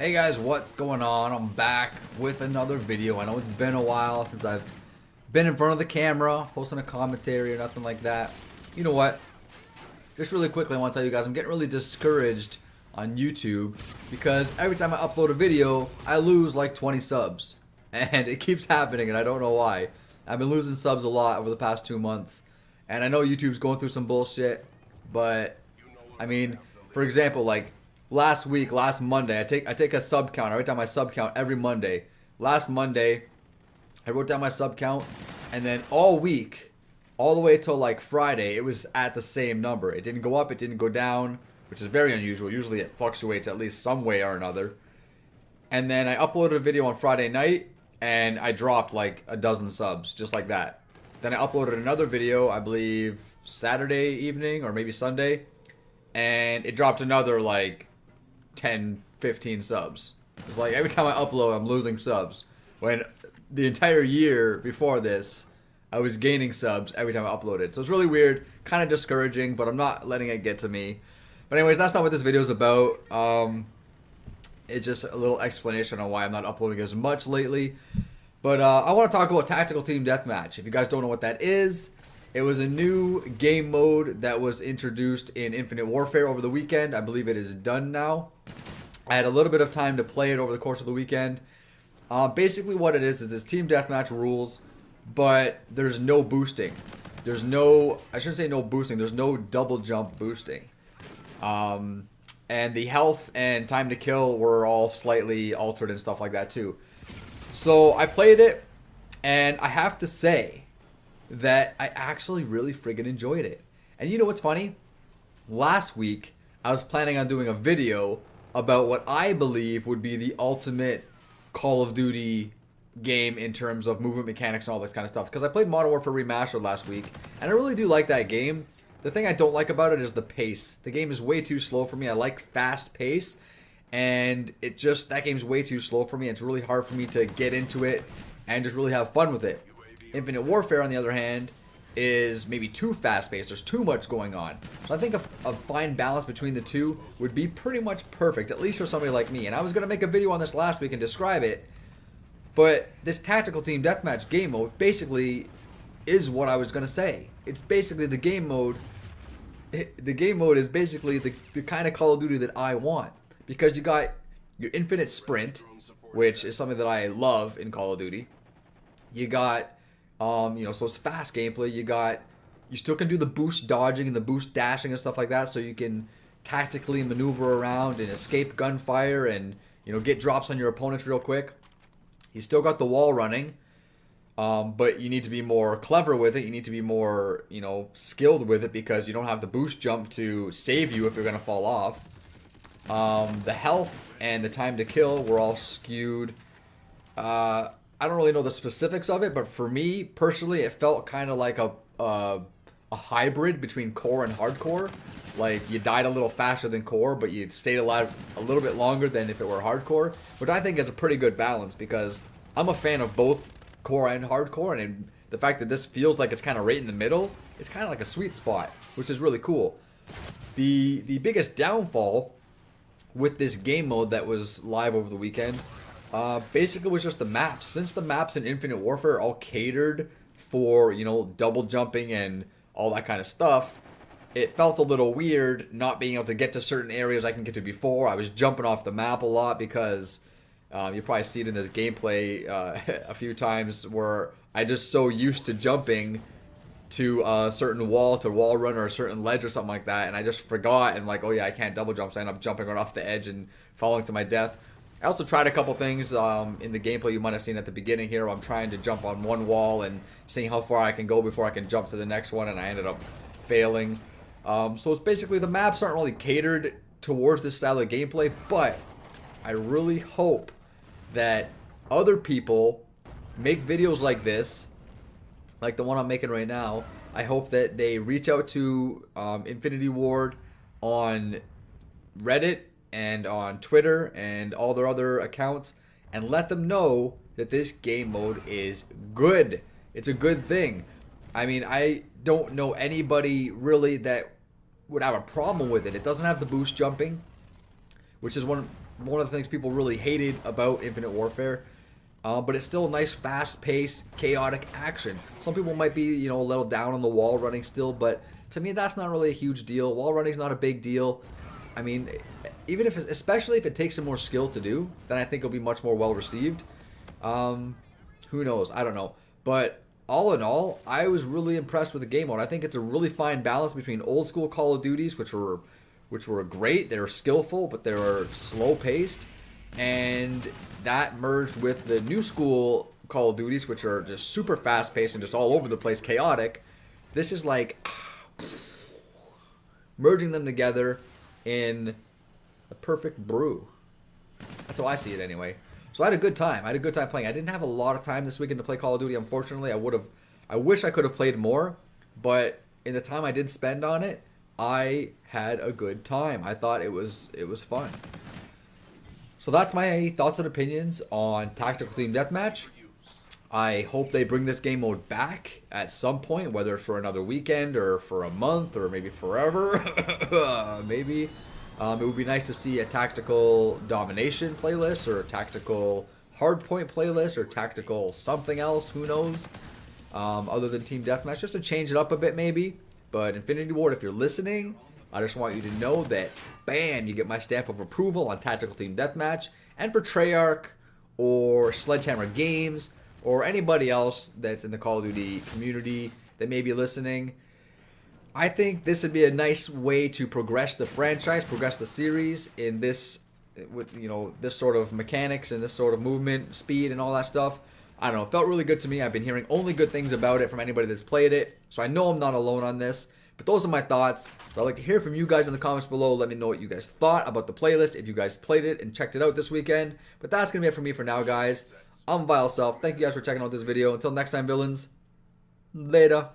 Hey guys, what's going on? I'm back with another video. I know it's been a while since I've been in front of the camera, posting a commentary or nothing like that. You know what? Just really quickly, I want to tell you guys I'm getting really discouraged on YouTube because every time I upload a video, I lose like 20 subs. And it keeps happening and I don't know why. I've been losing subs a lot over the past 2 months. And I know YouTube's going through some bullshit, but I mean, for example, like last Monday, I take a sub count. I write down my sub count every Monday. Last Monday, I wrote down my sub count, and then all week, all the way till like Friday, it was at the same number. It didn't go up, it didn't go down, which is very unusual. Usually it fluctuates at least some way or another. And then I uploaded a video on Friday night, and I dropped like a dozen subs, just like that. Then I uploaded another video, I believe Saturday evening or maybe Sunday, and it dropped another like 10, 15 subs. It's like every time I upload, I'm losing subs. When the entire year before this, I was gaining subs every time I uploaded. So it's really weird, kind of discouraging, but I'm not letting it get to me. But anyways, that's not what this video is about. It's just a little explanation on why I'm not uploading as much lately. But I want to talk about Tactical Team Deathmatch. If you guys don't know what that is, it was a new game mode that was introduced in Infinite Warfare over the weekend. I believe it is done now. I had a little bit of time to play it over the course of the weekend. Basically what it is this team deathmatch rules, but there's no boosting. There's no, I shouldn't say no boosting, there's no double jump boosting. And the health and time to kill were all slightly altered and stuff like that too. So I played it, and I have to say that I actually really friggin' enjoyed it. And you know what's funny? Last week, I was planning on doing a video about what I believe would be the ultimate Call of Duty game in terms of movement mechanics and all this kind of stuff. Because I played Modern Warfare Remastered last week, and I really do like that game. The thing I don't like about it is the pace. The game is way too slow for me. I like fast pace, and that game's way too slow for me. It's really hard for me to get into it and just really have fun with it. Infinite Warfare, on the other hand, is maybe too fast-paced. There's too much going on. So I think a fine balance between the two would be pretty much perfect, at least for somebody like me. And I was going to make a video on this last week and describe it, but this Tactical Team Deathmatch game mode basically is what I was going to say. It's basically the game mode. The game mode is basically the kind of Call of Duty that I want. Because you got your infinite sprint, which is something that I love in Call of Duty. You got so it's fast gameplay. You still can do the boost dodging and the boost dashing and stuff like that, so you can tactically maneuver around and escape gunfire and, get drops on your opponents real quick. You still got the wall running, but you need to be more clever with it. You need to be more, skilled with it because you don't have the boost jump to save you if you're going to fall off. The health and the time to kill were all skewed. I don't really know the specifics of it, but for me personally, it felt kind of like a hybrid between core and hardcore. Like you died a little faster than core, but you stayed alive a little bit longer than if it were hardcore, which I think is a pretty good balance because I'm a fan of both core and hardcore, and the fact that this feels like it's kind of right in the middle, it's kind of like a sweet spot, which is really cool. The biggest downfall with this game mode that was live over the weekend basically was just the maps. Since the maps in Infinite Warfare are all catered for, double jumping and all that kind of stuff, it felt a little weird not being able to get to certain areas I can get to before. I was jumping off the map a lot because you probably see it in this gameplay a few times where I just so used to jumping to a certain wall, to wall run or a certain ledge or something like that, and I just forgot and like, oh yeah, I can't double jump, so I end up jumping right off the edge and falling to my death. I also tried a couple things in the gameplay you might have seen at the beginning here where I'm trying to jump on one wall and seeing how far I can go before I can jump to the next one, and I ended up failing. So it's basically the maps aren't really catered towards this style of gameplay, but I really hope that other people make videos like this, like the one I'm making right now. I hope that they reach out to Infinity Ward on Reddit and on Twitter and all their other accounts and let them know that this game mode is good. It's a good thing. I mean, I don't know anybody really that would have a problem with it. It doesn't have the boost jumping, which is one one of the things people really hated about Infinite Warfare. But it's still a nice, fast-paced, chaotic action. Some people might be, you know, a little down on the wall running still, but to me, that's not really a huge deal. Wall running is not a big deal. I mean, even if, especially if it takes some more skill to do, then I think it'll be much more well received. Who knows? I don't know. But all in all, I was really impressed with the game mode. I think it's a really fine balance between old school Call of Duties, which were great. They were skillful, but they were slow paced. And that merged with the new school Call of Duties, which are just super fast paced and just all over the place, chaotic. This is like merging them together in a perfect brew. That's how I see it anyway. So I had a good time. I had a good time playing. I didn't have a lot of time this weekend to play Call of Duty, unfortunately. I wish I could have played more, but in the time I did spend on it, I had a good time. I thought it was fun. So that's my thoughts and opinions on Tactical Team Deathmatch. I hope they bring this game mode back at some point, whether for another weekend or for a month or maybe forever. Maybe. It would be nice to see a tactical domination playlist or a tactical hardpoint playlist or tactical something else. Who knows? Other than Team Deathmatch, just to change it up a bit maybe. But Infinity Ward, if you're listening, I just want you to know that, bam, you get my stamp of approval on Tactical Team Deathmatch. And for Treyarch or Sledgehammer Games or anybody else that's in the Call of Duty community that may be listening, I think this would be a nice way to progress the franchise, progress the series in this, with, you know, this sort of mechanics and this sort of movement, speed and all that stuff. I don't know, it felt really good to me. I've been hearing only good things about it from anybody that's played it, so I know I'm not alone on this. But those are my thoughts. So I'd like to hear from you guys in the comments below. Let me know what you guys thought about the playlist, if you guys played it and checked it out this weekend. But that's going to be it for me for now, guys. I'm Vile Self. Thank you guys for checking out this video. Until next time, villains. Later.